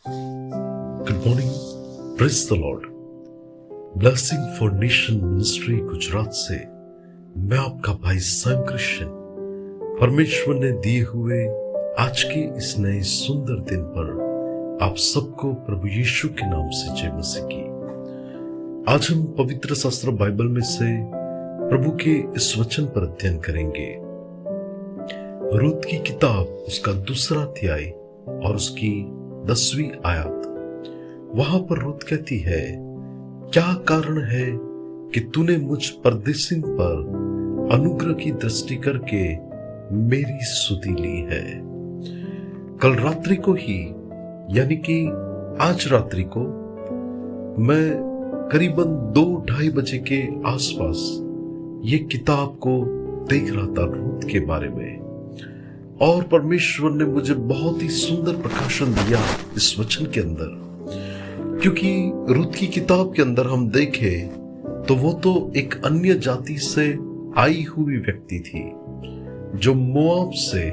Good morning. Praise the Lord. Blessing for nation ministry Gujarat से मैं आपका भाई सैम क्रिश्चियन परमेश्वर ने दिए हुए आज के इस नए सुंदर दिन पर आप सबको प्रभु यीशु के नाम से जय मसीह की। आज हम पवित्र शास्त्र बाइबल में से प्रभु के इस वचन पर अध्ययन करेंगे। रूत की किताब उसका 2 अध्याय और उसकी 10वीं आयत। वहां पर रूत कहती है, क्या कारण है कि तूने मुझ परदेसी पर अनुग्रह की दृष्टि करके मेरी सुधि ली है। कल रात्रि को ही यानी कि आज रात्रि को मैं करीबन 2-2:30 बजे के आसपास ये किताब को देख रहा था रूत के बारे में, और परमेश्वर ने मुझे बहुत ही सुंदर प्रकाशन दिया इस वचन के अंदर। क्योंकि रूत की किताब के अंदर हम देखें तो वो तो एक अन्य जाति से आई हुई व्यक्ति थी जो मोआब से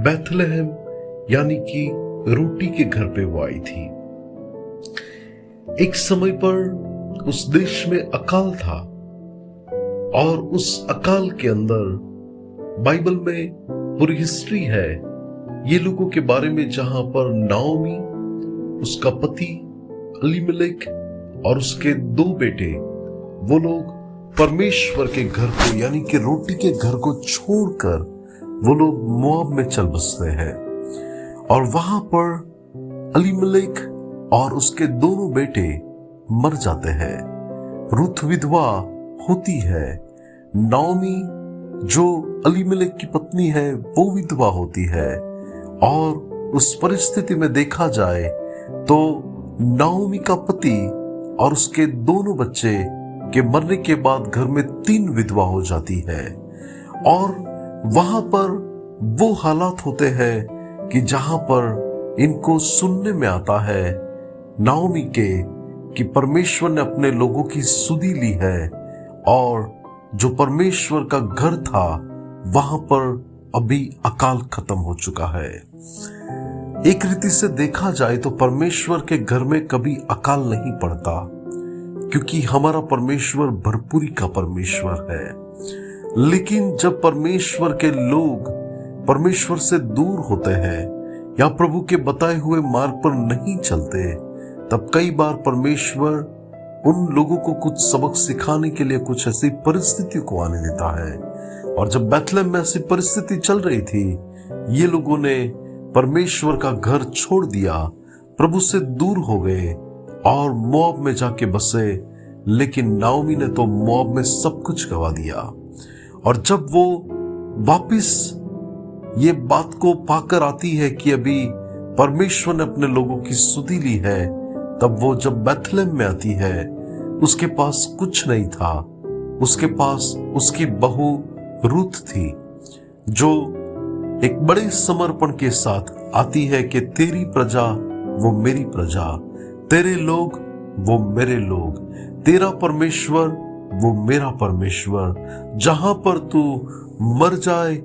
बैथलेहम यानी कि रोटी के घर पे वो आई थी। एक समय पर उस देश में अकाल था और उस अकाल के अंदर बाइबल में पूरी हिस्ट्री है ये लोगों के बारे में, जहां पर नाओमी, उसका पति एलीमेलेक और उसके 2 बेटे, वो लोग परमेश्वर के घर को यानी कि रोटी के घर को छोड़कर वो लोग मोआब में चल बसते हैं। और वहां पर एलीमेलेक और उसके दोनों बेटे मर जाते हैं। रूत विधवा होती है। नाओमी जो एलीमेलेक की पत्नी है वो विधवा होती है। और उस परिस्थिति में देखा जाए तो नाओमी का पति और उसके दोनों बच्चे के मरने के बाद घर में 3 विधवा हो जाती है। और वहां पर वो हालात होते हैं कि जहां पर इनको सुनने में आता है नाओमी के कि परमेश्वर ने अपने लोगों की सुधि ली है, और जो परमेश्वर का घर था वहां पर अभी अकाल खत्म हो चुका है। एक रीति से देखा जाए तो परमेश्वर के घर में कभी अकाल नहीं पड़ता, क्योंकि हमारा परमेश्वर भरपूरी का परमेश्वर है। लेकिन जब परमेश्वर के लोग परमेश्वर से दूर होते हैं या प्रभु के बताए हुए मार्ग पर नहीं चलते, तब कई बार परमेश्वर उन लोगों को कुछ सबक सिखाने के लिए कुछ ऐसी परिस्थितियों को आने देता है। और जब बैथलेहम में ऐसी परिस्थिति चल रही थी, ये लोगों ने परमेश्वर का घर छोड़ दिया, प्रभु से दूर हो गए और मोआब में जाके बसे। लेकिन नाओमी ने तो मोआब में सब कुछ गवा दिया। और जब वो वापिस ये बात को पाकर आती है कि अभी परमेश्वर ने अपने लोगों की सुधि ली है, तब वो जब बैथलेहम में आती है, उसके पास कुछ नहीं था। उसके पास उसकी बहू रूत थी जो एक बड़े समर्पण के साथ आती है कि तेरी प्रजा वो मेरी प्रजा, तेरे लोग वो मेरे लोग, तेरा परमेश्वर वो मेरा परमेश्वर। जहां पर तू मर जाए,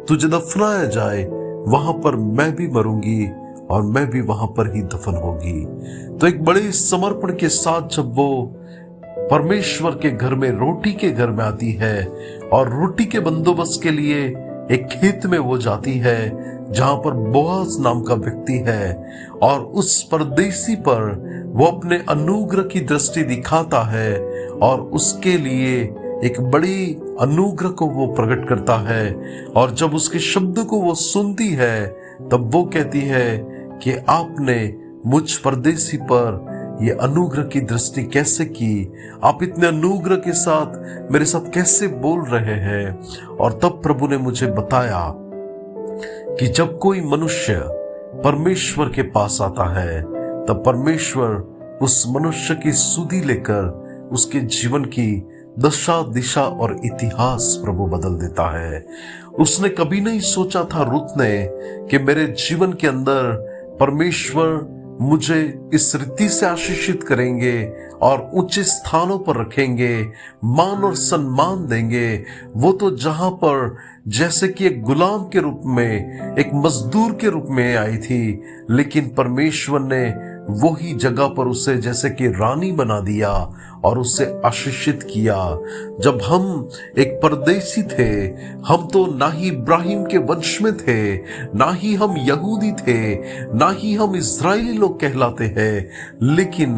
तुझे दफनाया जाए, वहां पर मैं भी मरूंगी और मैं भी वहां पर ही दफन होगी। तो एक बड़े समर्पण के साथ जब वो परमेश्वर के घर में, रोटी के घर में आती है और रोटी के बंदोबस्त के लिए एक खेत में वो जाती है जहां पर बोआज नाम का व्यक्ति है, और उस परदेसी पर वो अपने अनुग्रह की दृष्टि दिखाता है और उसके लिए एक बड़ी अनुग्रह को वो प्रकट करता है। और जब उसके शब्द को वो सुनती है, तब वो कहती है कि आपने मुझ परदेसी पर ये अनुग्रह की दृष्टि कैसे की, आप इतने अनुग्रह के साथ मेरे साथ कैसे बोल रहे हैं। और तब प्रभु ने मुझे बताया कि जब कोई मनुष्य परमेश्वर के पास आता है, तब परमेश्वर उस मनुष्य की सुधि लेकर उसके जीवन की दशा, दिशा और इतिहास प्रभु बदल देता है। उसने कभी नहीं सोचा था रूत ने कि मेरे जीवन के अंदर परमेश्वर मुझे इस रीति से आशीषित करेंगे और ऊंचे स्थानों पर रखेंगे, मान और सम्मान देंगे। वो तो जहां पर जैसे कि एक गुलाम के रूप में, एक मजदूर के रूप में आई थी, लेकिन परमेश्वर ने वही जगह पर उसे जैसे कि रानी बना दिया और उसे आशीषित किया। जब हम एक परदेसी थे, हम तो ना ही इब्राहिम के वंश में थे, ना ही हम यहूदी थे, ना ही हम इजरायली लोग कहलाते हैं, लेकिन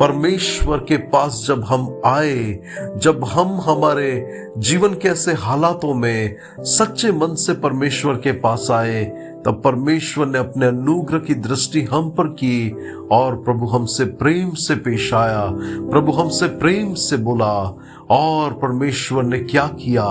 परमेश्वर के पास जब हम आए, जब हम हमारे जीवन के ऐसे हालातों में सच्चे मन से परमेश्वर के पास आए, तब परमेश्वर ने अपने अनुग्रह की दृष्टि हम पर की और प्रभु हमसे प्रेम से पेश आया, प्रभु हमसे प्रेम से बोला। और परमेश्वर ने क्या किया,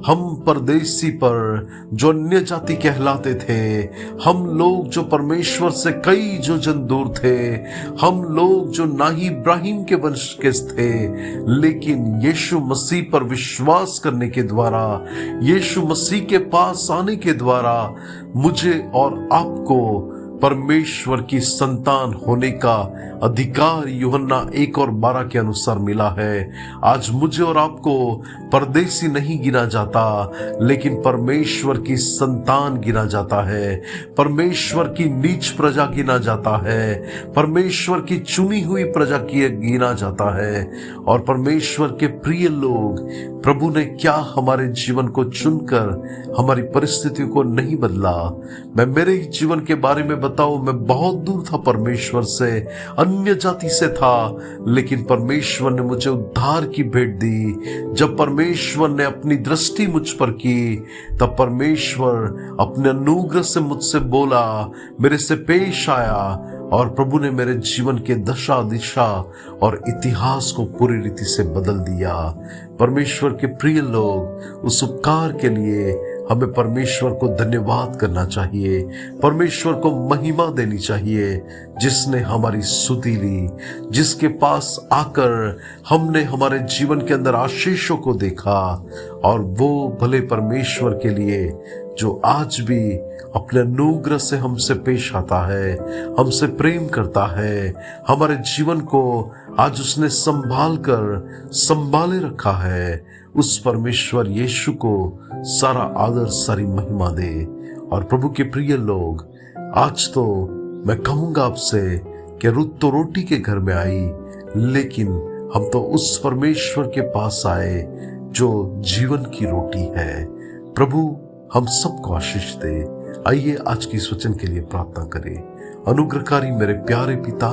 हम परदेसी पर जो अन्य जाति कहलाते थे, हम लोग जो परमेश्वर से कई जो जन दूर थे, हम लोग जो ना ही इब्राहिम के वंश के थे, लेकिन यीशु मसीह पर विश्वास करने के द्वारा, यीशु मसीह के पास आने के द्वारा मुझे और आपको परमेश्वर की संतान होने का अधिकार यूहन्ना 1:12 के अनुसार मिला है। आज मुझे और आपको परदेसी नहीं गिना जाता, लेकिन परमेश्वर की संतान गिना जाता है, परमेश्वर की नीच प्रजा गिना जाता है, परमेश्वर की चुनी हुई प्रजा की गिना जाता है। और परमेश्वर के प्रिय लोग, प्रभु ने क्या हमारे जीवन को चुनकर हमारी परिस्थितियों को नहीं बदला। मैं मेरे ही जीवन के बारे में बताऊं, मैं बहुत दूर था परमेश्वर से, अन्य जाति से था, लेकिन परमेश्वर ने मुझे उद्धार की भेंट दी। जब परमेश्वर ने अपनी दृष्टि मुझ पर की, तब परमेश्वर अपने अनुग्रह से मुझसे बोला, मेरे से पेश आया, और प्रभु ने मेरे जीवन के दशा दिशा और इतिहास को पूरी रीति से बदल दिया। परमेश्वर के प्रिय लोग, उस उपकार के लिए हमें परमेश्वर को धन्यवाद करना चाहिए, परमेश्वर को महिमा देनी चाहिए, जिसने हमारी स्तुति ली, जिसके पास आकर हमने हमारे जीवन के अंदर आशीषों को देखा। और वो भले परमेश्वर के लिए जो आज भी अपने अनुग्रह से हमसे पेश आता है, हमसे प्रेम करता है, हमारे जीवन को आज उसने संभाले रखा है, उस परमेश्वर यीशु को सारा आदर, सारी महिमा दे। और प्रभु के प्रिय लोग, आज तो मैं कहूंगा आपसे कि रुत तो रोटी के घर में आई, लेकिन हम तो उस परमेश्वर के पास आए जो जीवन की रोटी है। प्रभु हम सबको आशीष दे। आइए आज की इस वचन के लिए प्रार्थना करें। अनुग्रहकारी मेरे प्यारे पिता,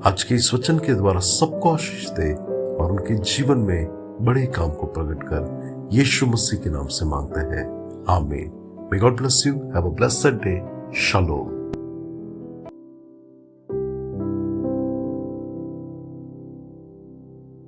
आज के इस वचन के द्वारा सबको आशीष दे और उनके जीवन में बड़े काम को प्रकट कर, यीशु मसीह के नाम से मांगते हैं, आमीन। May God bless you. Have a blessed day. Shalom.